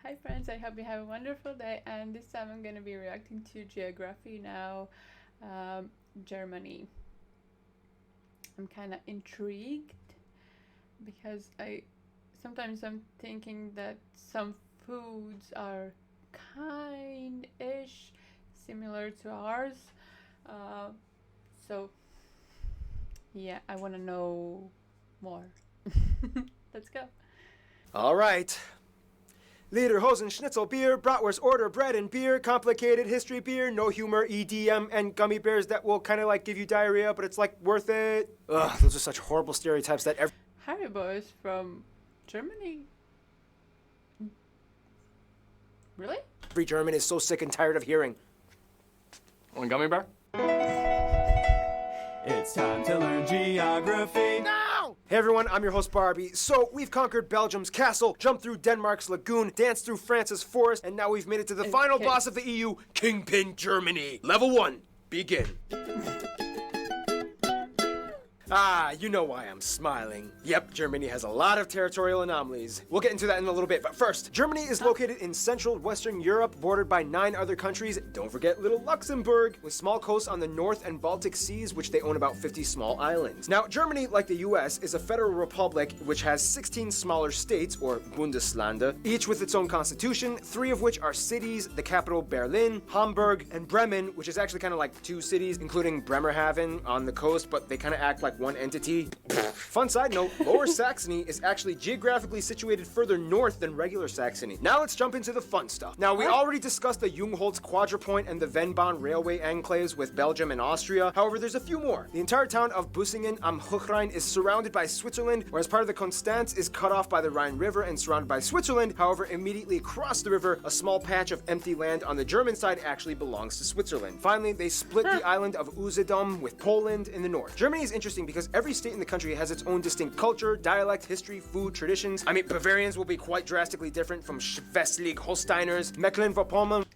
Hi friends, I hope you have a wonderful day, and this time I'm going to be reacting to geography now, Germany. I'm kind of intrigued because sometimes I'm thinking that some foods are kind-ish similar to ours. Uh, so yeah, I want to know more. Let's go. All right. Lederhosen, Schnitzel beer, Bratwurst order, bread and beer, complicated history beer, no humor, EDM, and gummy bears that will kind of like give you diarrhea, but it's like worth it. Ugh, those are such horrible stereotypes that Haribo is from Germany. Really? every German is so sick and tired of hearing. One gummy bear? It's time to learn geography. No! Hey everyone, I'm your host Barbie. So we've conquered Belgium's castle, jumped through Denmark's lagoon, danced through France's forest, and now we've made it to the final boss of the EU, Kingpin Germany. Level 1, begin. Ah, you know why I'm smiling. Yep, Germany has a lot of territorial anomalies. We'll get into that in a little bit, but first, Germany is located in central Western Europe, bordered by 9 other countries. Don't forget little Luxembourg, with small coasts on the North and Baltic Seas, which they own about 50 small islands. Now, Germany, like the US, is a federal republic which has 16 smaller states, or Bundesländer, each with its own constitution, 3 of which are cities, the capital Berlin, Hamburg, and Bremen, which is actually kind of like 2 cities, including Bremerhaven on the coast, but they kind of act like one entity. Fun side note, Lower Saxony is actually geographically situated further north than regular Saxony. Now let's jump into the fun stuff. Now, we already discussed the Jungholz Quadrupoint and the Vennbahn railway enclaves with Belgium and Austria. However, there's a few more. The entire town of Bussingen am Hochrhein is surrounded by Switzerland, whereas part of the Konstanz is cut off by the Rhine River and surrounded by Switzerland. However, immediately across the river, a small patch of empty land on the German side actually belongs to Switzerland. Finally, they split the island of Usedom with Poland in the north. Germany is interesting because every state in the country has its own distinct culture, dialect, history, food, traditions. I mean, Bavarians will be quite drastically different from Schleswig-Holsteiners, Mecklenburg-Vorpommern.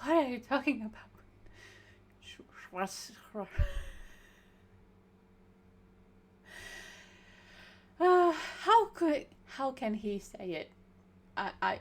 What are you talking about? How can he say it? I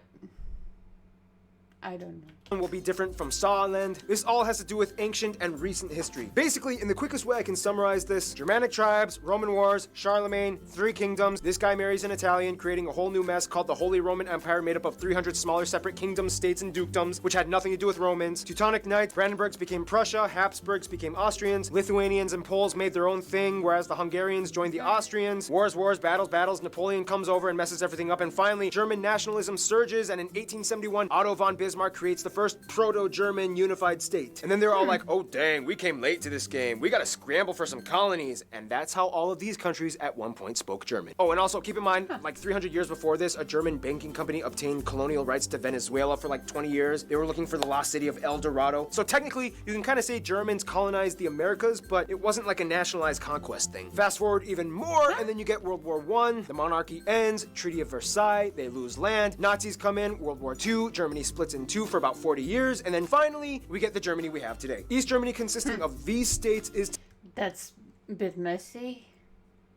don't know. Will be different from Saarland. This all has to do with ancient and recent history. Basically, in the quickest way I can summarize this, Germanic tribes, Roman wars, Charlemagne, 3 kingdoms, this guy marries an Italian, creating a whole new mess called the Holy Roman Empire, made up of 300 smaller separate kingdoms, states, and dukedoms, which had nothing to do with Romans. Teutonic Knights, Brandenburgs became Prussia, Habsburgs became Austrians, Lithuanians and Poles made their own thing, whereas the Hungarians joined the Austrians. Wars, battles, Napoleon comes over and messes everything up, and finally, German nationalism surges, and in 1871, Otto von Bismarck creates the first proto-German unified state. And then they're all like, oh dang, we came late to this game. We gotta scramble for some colonies. And that's how all of these countries at one point spoke German. Oh, and also keep in mind, like 300 years before this, a German banking company obtained colonial rights to Venezuela for like 20 years. They were looking for the lost city of El Dorado. So technically, you can kind of say Germans colonized the Americas, but it wasn't like a nationalized conquest thing. Fast forward even more, and then you get World War I, the monarchy ends, Treaty of Versailles, they lose land, Nazis come in, World War II, Germany splits in 2 for about 40 years, and then finally, we get the Germany we have today. East Germany, consisting of these states, is That's a bit messy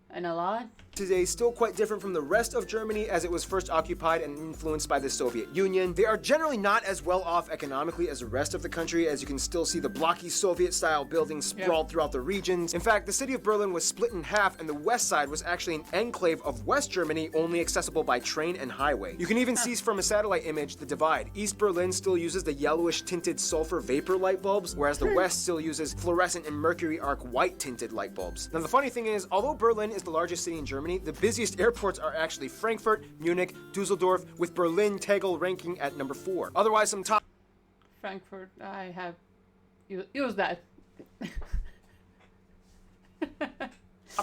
and a lot. today still quite different from the rest of Germany as it was first occupied and influenced by the Soviet Union. They are generally not as well off economically as the rest of the country, as you can still see the blocky Soviet-style buildings sprawled throughout the regions. In fact, the city of Berlin was split in half, and the west side was actually an enclave of West Germany, only accessible by train and highway. You can even see from a satellite image the divide. East Berlin still uses the yellowish tinted sulfur vapor light bulbs, whereas the west still uses fluorescent and mercury arc white tinted light bulbs. Now the funny thing is, although Berlin is the largest city in Germany, the busiest airports are actually Frankfurt, Munich, Dusseldorf, with Berlin Tegel ranking at number 4. Otherwise, some top Frankfurt, I have used that.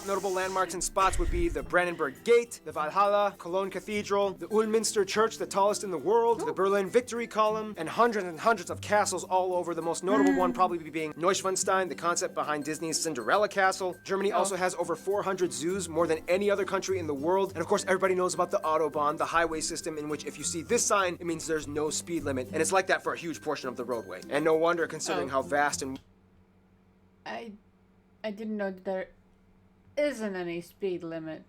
notable landmarks and spots would be the Brandenburg Gate, the Valhalla, Cologne Cathedral, the Ulminster Church, the tallest in the world, the Berlin Victory Column, and hundreds of castles all over. The most notable one probably being Neuschwanstein, the concept behind Disney's Cinderella Castle. Germany also has over 400 zoos, more than any other country in the world. And of course, everybody knows about the Autobahn, the highway system in which if you see this sign, it means there's no speed limit. And it's like that for a huge portion of the roadway. And no wonder, considering how vast and I didn't know that there isn't any speed limit.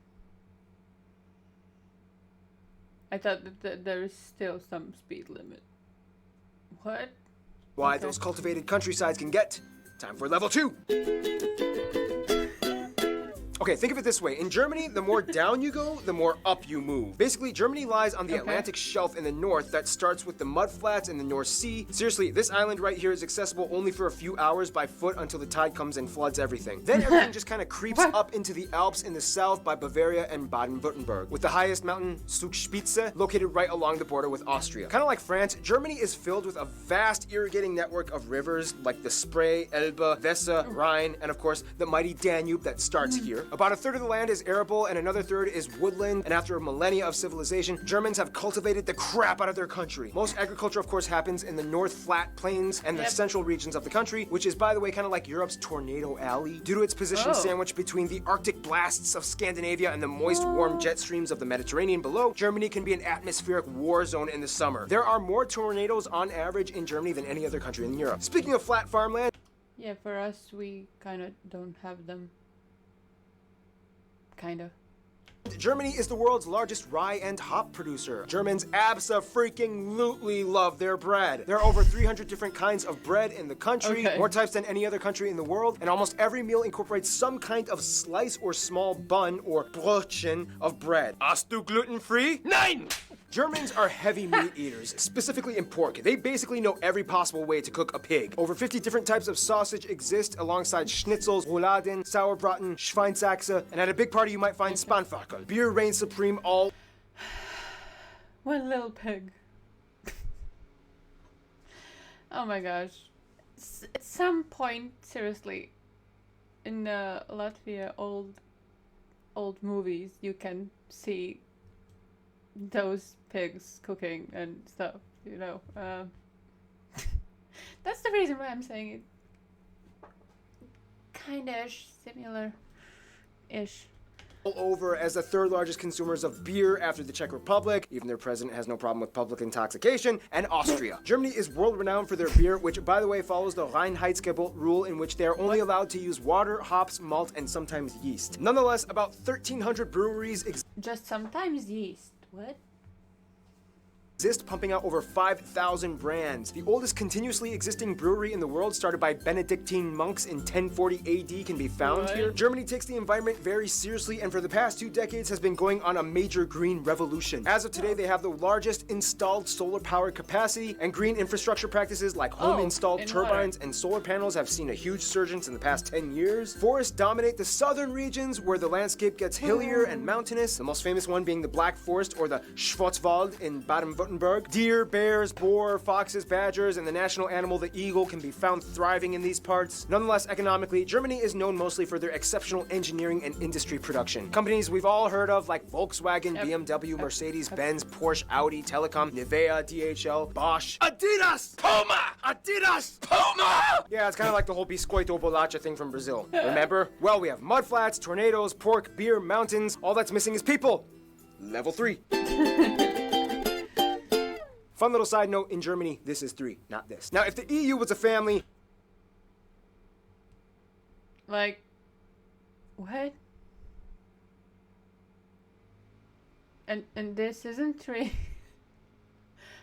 I thought that there is still some speed limit. What? Why Okay. those cultivated countrysides can get. Time for level 2. Okay, think of it this way. In Germany, the more down you go, the more up you move. Basically, Germany lies on the Okay. Atlantic shelf in the north that starts with the mudflats in the North Sea. Seriously, this island right here is accessible only for a few hours by foot until the tide comes and floods everything. Then everything just kind of creeps What? up into the Alps in the south by Bavaria and Baden-Württemberg, with the highest mountain, Zugspitze, located right along the border with Austria. Kind of like France, Germany is filled with a vast irrigating network of rivers like the Spree, Elbe, Weser, Rhine, and of course, the mighty Danube that starts here. About a third of the land is arable and another third is woodland, and after millennia of civilization, Germans have cultivated the crap out of their country. Most agriculture, of course, happens in the North Flat Plains and the Yep. central regions of the country, which is, by the way, kind of like Europe's tornado alley. Due to its position Oh. sandwiched between the Arctic blasts of Scandinavia and the moist, warm jet streams of the Mediterranean below, Germany can be an atmospheric war zone in the summer. There are more tornadoes on average in Germany than any other country in Europe. Speaking of flat farmland, Yeah, for us, we kind of don't have them. Kind of. Germany is the world's largest rye and hop producer. Germans abso-freaking-lutely love their bread. There are over 300 different kinds of bread in the country, Okay. more types than any other country in the world, and almost every meal incorporates some kind of slice or small bun or Brötchen of bread. Hast du gluten-free? Nein! Germans are heavy meat eaters, specifically in pork. They basically know every possible way to cook a pig. Over 50 different types of sausage exist alongside schnitzels, rouladen, sauerbraten, Schweinsachse, and at a big party you might find Spanferkel. Beer reigns supreme all One little pig. Oh my gosh. At some point, seriously, in Latvia old movies, you can see those pigs cooking and stuff, you know. That's the reason why I'm saying it. Kinda-ish, similar-ish. over as the third largest consumers of beer after the Czech Republic. Even their president has no problem with public intoxication. And Austria. Germany is world renowned for their beer, which, by the way, follows the Reinheitsgebot rule in which they are only allowed to use water, hops, malt, and sometimes yeast. Nonetheless, about 1,300 breweries Just sometimes yeast. What? exist, pumping out over 5,000 brands. The oldest continuously existing brewery in the world, started by Benedictine monks in 1040 AD, can be found What? here. Germany takes the environment very seriously and for the past 2 decades has been going on a major green revolution. As of today, they have the largest installed solar power capacity, and green infrastructure practices like home-installed in turbines and solar panels have seen a huge surge in the past 10 years. Forests dominate the southern regions where the landscape gets hillier and mountainous, the most famous one being the Black Forest or the Schwarzwald in Baden-Württemberg. Deer, bears, boar, foxes, badgers, and the national animal, the eagle, can be found thriving in these parts. Nonetheless, economically, Germany is known mostly for their exceptional engineering and industry production. Companies we've all heard of like Volkswagen, Yep. BMW, Mercedes-Benz, Porsche, Audi, Telecom, Nivea, DHL, Bosch, Adidas, Puma! Adidas, Puma! Yeah, it's kind of like the whole biscoito bolacha thing from Brazil. Remember? Well, we have mudflats, tornadoes, pork, beer, mountains. All that's missing is people. Level 3. Fun little side note, in Germany, this is 3, not this. Now, if the EU was a family... Like, what? And this isn't tree.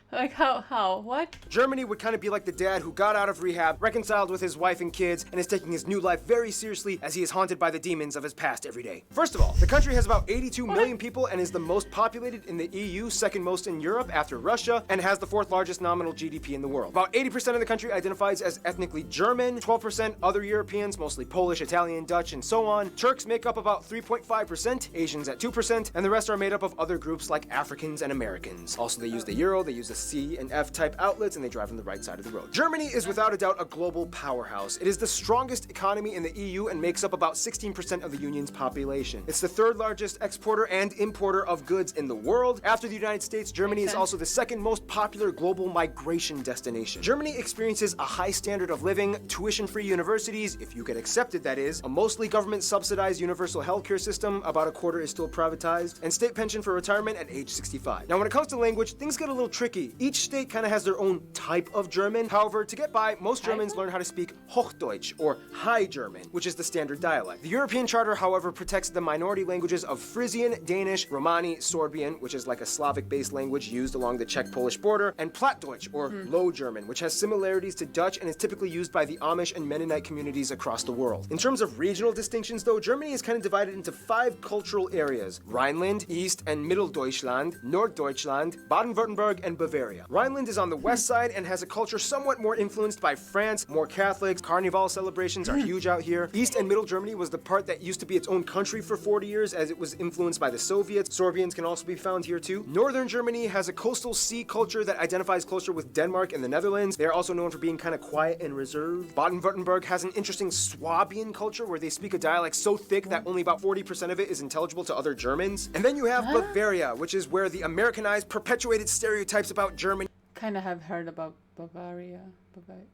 Like, how? What? Germany would kind of be like the dad who got out of rehab, reconciled with his wife and kids, and is taking his new life very seriously as he is haunted by the demons of his past every day. First of all, the country has about 82 million people and is the most populated in the EU, second most in Europe after Russia, and has the 4th largest nominal GDP in the world. About 80% of the country identifies as ethnically German, 12% other Europeans, mostly Polish, Italian, Dutch, and so on. Turks make up about 3.5%, Asians at 2%, and the rest are made up of other groups like Africans and Americans. Also, they use the euro, they use the C and F type outlets, and they drive on the right side of the road. Germany is without a doubt a global powerhouse. It is the strongest economy in the EU and makes up about 16% of the union's population. It's the 3rd largest exporter and importer of goods in the world. After the United States, Germany is also the 2nd most popular global migration destination. Germany experiences a high standard of living, tuition-free universities, if you get accepted that is, a mostly government-subsidized universal healthcare system, about a quarter is still privatized, and state pension for retirement at age 65. Now when it comes to language, things get a little tricky. Geography. Each state kind of has their own type of German. However, to get by, most Germans learn how to speak Hochdeutsch, or High German, which is the standard dialect. The European Charter, however, protects the minority languages of Frisian, Danish, Romani, Sorbian, which is like a Slavic-based language used along the Czech-Polish border, and Plattdeutsch, or Low German, which has similarities to Dutch and is typically used by the Amish and Mennonite communities across the world. In terms of regional distinctions, though, Germany is kind of divided into 5 cultural areas: Rhineland, East and Mitteldeutschland, Norddeutschland, Baden-Württemberg, and Bavaria. Rhineland is on the west side and has a culture somewhat more influenced by France, more Catholics, Carnival celebrations are huge out here. East and Middle Germany was the part that used to be its own country for 40 years as it was influenced by the Soviets. Sorbians can also be found here too. Northern Germany has a coastal sea culture that identifies closer with Denmark and the Netherlands. They are also known for being kind of quiet and reserved. Baden-Württemberg has an interesting Swabian culture where they speak a dialect so thick that only about 40% of it is intelligible to other Germans. And then you have Bavaria, which is where the Americanized, perpetuated stereotypes about Germany Kind of have heard about Bavaria.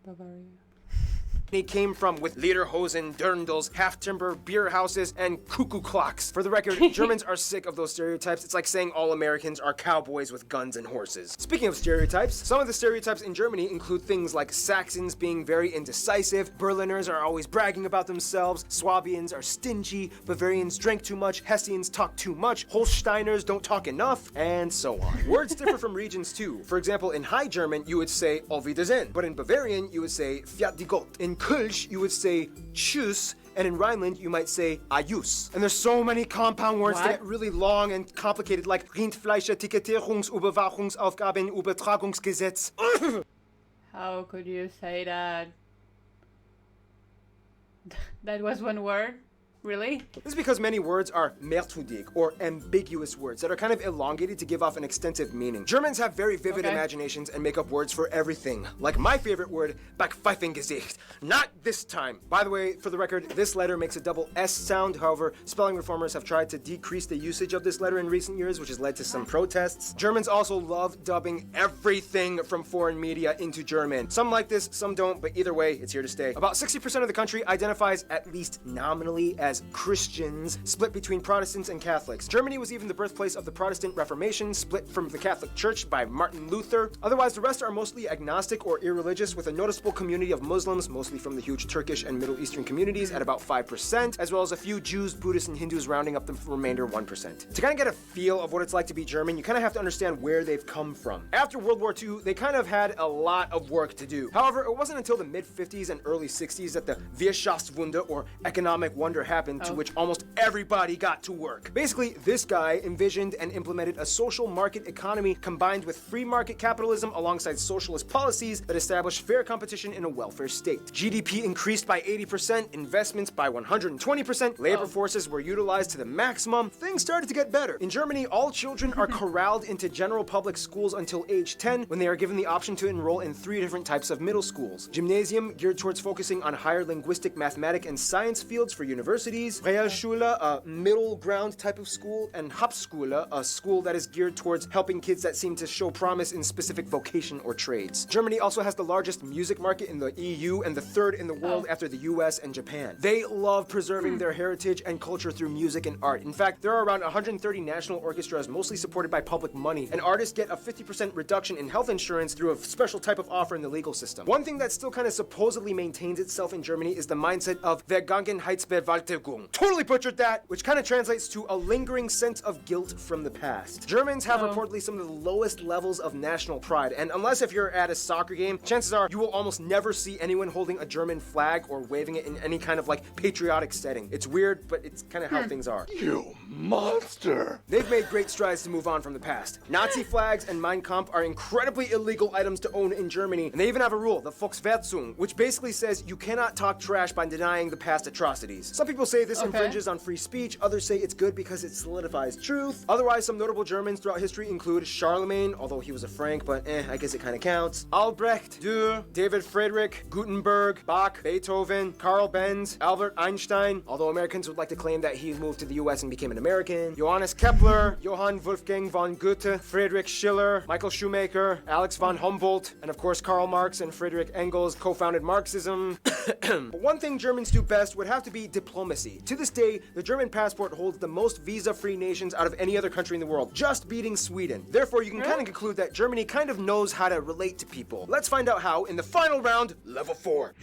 Bavaria. came from, with lederhosen, dirndls, half-timber, beer houses, and cuckoo clocks. For the record, Germans are sick of those stereotypes. It's like saying all Americans are cowboys with guns and horses. Speaking of stereotypes, some of the stereotypes in Germany include things like Saxons being very indecisive, Berliners are always bragging about themselves, Swabians are stingy, Bavarians drink too much, Hessians talk too much, Holsteiners don't talk enough, and so on. Words differ from regions too. For example, in High German, you would say Auf Wiedersehen, but in Bavarian, you would say Fiat die Gott. In Kölsch, you would say Tschüss, and in Rhineland, you might say Ajus. And there's so many compound words that get really long and complicated, like Rindfleisch-Etikettierungsüberwachungsaufgaben, Übertragungsgesetz. How could you say that? That was one word? Really? This is because many words are mehrtudig, or ambiguous words, that are kind of elongated to give off an extensive meaning. Germans have very vivid imaginations and make up words for everything. Like my favorite word, Backpfeifengesicht. Not this time. By the way, for the record, this letter makes a double S sound. However, spelling reformers have tried to decrease the usage of this letter in recent years, which has led to some protests. Germans also love dubbing everything from foreign media into German. Some like this, some don't, but either way, it's here to stay. About 60% of the country identifies, at least nominally, as Christians, split between Protestants and Catholics. Germany was even the birthplace of the Protestant Reformation, split from the Catholic Church by Martin Luther. Otherwise, the rest are mostly agnostic or irreligious, with a noticeable community of Muslims, mostly from the huge Turkish and Middle Eastern communities, at about 5%, as well as a few Jews, Buddhists, and Hindus rounding up the remainder 1%. To kind of get a feel of what it's like to be German, you kind of have to understand where they've come from. After World War II, they kind of had a lot of work to do. However, it wasn't until the mid-50s and early 60s that the Wirtschaftswunder, or economic wonder, happened, to which almost everybody got to work. Basically, this guy envisioned and implemented a social market economy combined with free market capitalism alongside socialist policies that established fair competition in a welfare state. GDP increased by 80%, investments by 120%, labor forces were utilized to the maximum. Things started to get better. In Germany, all children are corralled into general public schools until age 10, when they are given the option to enroll in 3 different types of middle schools. Gymnasium, geared towards focusing on higher linguistic, mathematic, and science fields for universities. Realschule, a middle ground type of school, and Hauptschule, a school that is geared towards helping kids that seem to show promise in specific vocation or trades. Germany also has the largest music market in the EU and the 3rd in the world after the US and Japan. They love preserving their heritage and culture through music and art. In fact, there are around 130 national orchestras, mostly supported by public money, and artists get a 50% reduction in health insurance through a special type of offer in the legal system. One thing that still kind of supposedly maintains itself in Germany is the mindset of Vergangenheitsbewältigung. Totally butchered that, which kind of translates to a lingering sense of guilt from the past. Germans have reportedly some of the lowest levels of national pride, and unless if you're at a soccer game, chances are you will almost never see anyone holding a German flag or waving it in any kind of like patriotic setting. It's weird, but it's kind of how things are. You monster! They've made great strides to move on from the past. Nazi flags and Mein Kampf are incredibly illegal items to own in Germany, and they even have a rule, the Volksverhetzung, which basically says you cannot talk trash by denying the past atrocities. Some people say this infringes on free speech, others say it's good because it solidifies truth. Otherwise, some notable Germans throughout history include Charlemagne, although he was a Frank, but I guess it kind of counts. Albrecht, Dürer, David Friedrich, Gutenberg, Bach, Beethoven, Karl Benz, Albert Einstein, although Americans would like to claim that he moved to the US and became an American. Johannes Kepler, Johann Wolfgang von Goethe, Friedrich Schiller, Michael Schumacher, Alex von Humboldt, and of course Karl Marx and Friedrich Engels co-founded Marxism. But one thing Germans do best would have to be diplomacy. diplomacy. To this day, the German passport holds the most visa-free nations out of any other country in the world, just beating Sweden. Therefore, you can kind of conclude that Germany kind of knows how to relate to people. Let's find out how in the final round, level 4.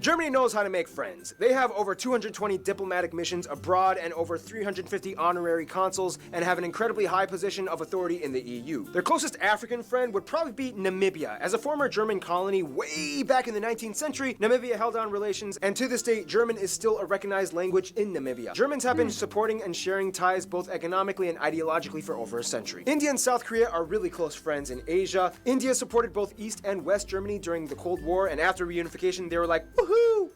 Germany knows how to make friends. They have over 220 diplomatic missions abroad and over 350 honorary consuls and have an incredibly high position of authority in the EU. Their closest African friend would probably be Namibia. As a former German colony way back in the 19th century, Namibia held on relations, and to this day, German is still a recognized language in Namibia. Germans have been supporting and sharing ties both economically and ideologically for over a century. India and South Korea are really close friends in Asia. India supported both East and West Germany during the Cold War, and after reunification, they were like, woohoo!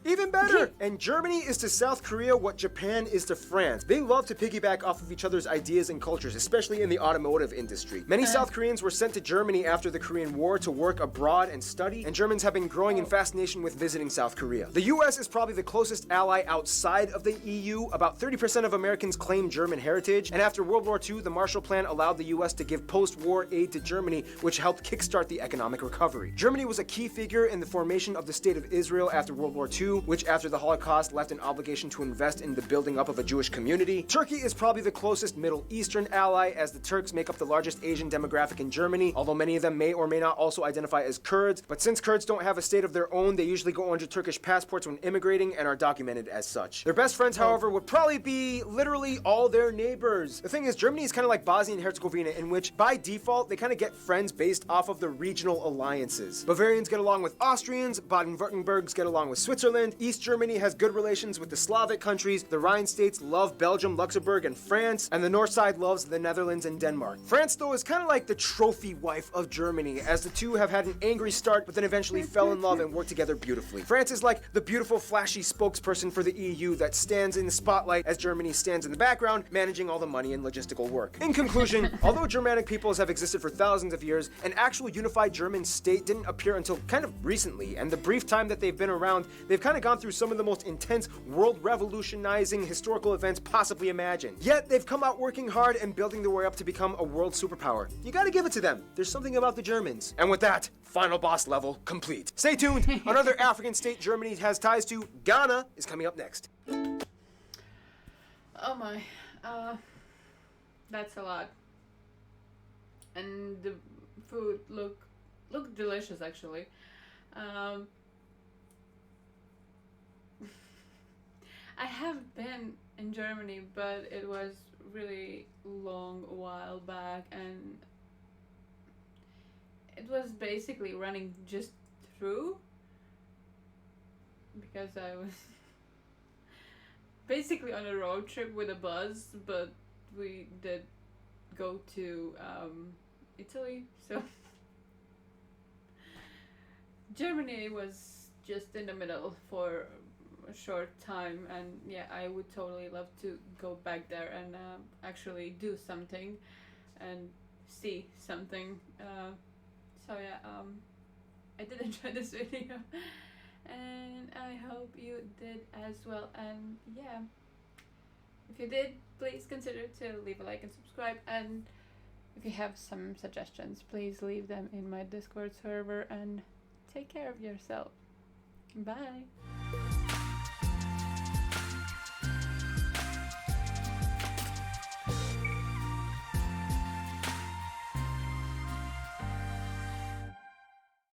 Even better! And Germany is to South Korea what Japan is to France. They love to piggyback off of each other's ideas and cultures, especially in the automotive industry. Many South Koreans were sent to Germany after the Korean War to work abroad and study, and Germans have been growing in fascination with visiting South Korea. The US is probably the closest ally outside of the EU. About 30% of Americans claim German heritage, and after World War II, the Marshall Plan allowed the US to give post-war aid to Germany, which helped kickstart the economic recovery. Germany was a key figure in the formation of the State of Israel after World War II, which after the Holocaust left an obligation to invest in the building up of a Jewish community. Turkey is probably the closest Middle Eastern ally, as the Turks make up the largest Asian demographic in Germany, although many of them may or may not also identify as Kurds. But since Kurds don't have a state of their own, they usually go under Turkish passports when immigrating and are documented as such. Their best friends, however, would probably be literally all their neighbors. The thing is, Germany is kind of like Bosnia and Herzegovina, in which by default they kind of get friends based off of the regional alliances. Bavarians get along with Austrians, Baden-Württembergs get along with Switzerland, East Germany has good relations with the Slavic countries, the Rhine states love Belgium, Luxembourg, and France, and the north side loves the Netherlands and Denmark. France, though, is kind of like the trophy wife of Germany, as the two have had an angry start but then eventually fell in love and worked together beautifully. France is like the beautiful, flashy spokesperson for the EU that stands in the spotlight as Germany stands in the background, managing all the money and logistical work. In conclusion, although Germanic peoples have existed for thousands of years, an actual unified German state didn't appear until kind of recently, and the brief time that they've been around, they've kind of gone through some of the most intense, world-revolutionizing historical events possibly imagined. Yet, they've come out working hard and building their way up to become a world superpower. You gotta give it to them. There's something about the Germans. And with that, final boss level complete. Stay tuned. Another African state Germany has ties to, Ghana, is coming up next. Oh my. That's a lot. And the food look delicious, actually. I have been in Germany, but it was really long a while back, and it was basically running just through, because I was basically on a road trip with a bus, but we did go to Italy, so Germany was just in the middle for a short time, and yeah, I would totally love to go back there and actually do something and see something. So yeah, I did enjoy this video, and I hope you did as well. And yeah, if you did, please consider to leave a like and subscribe, and if you have some suggestions, please leave them in my Discord server, and take care of yourself. Bye.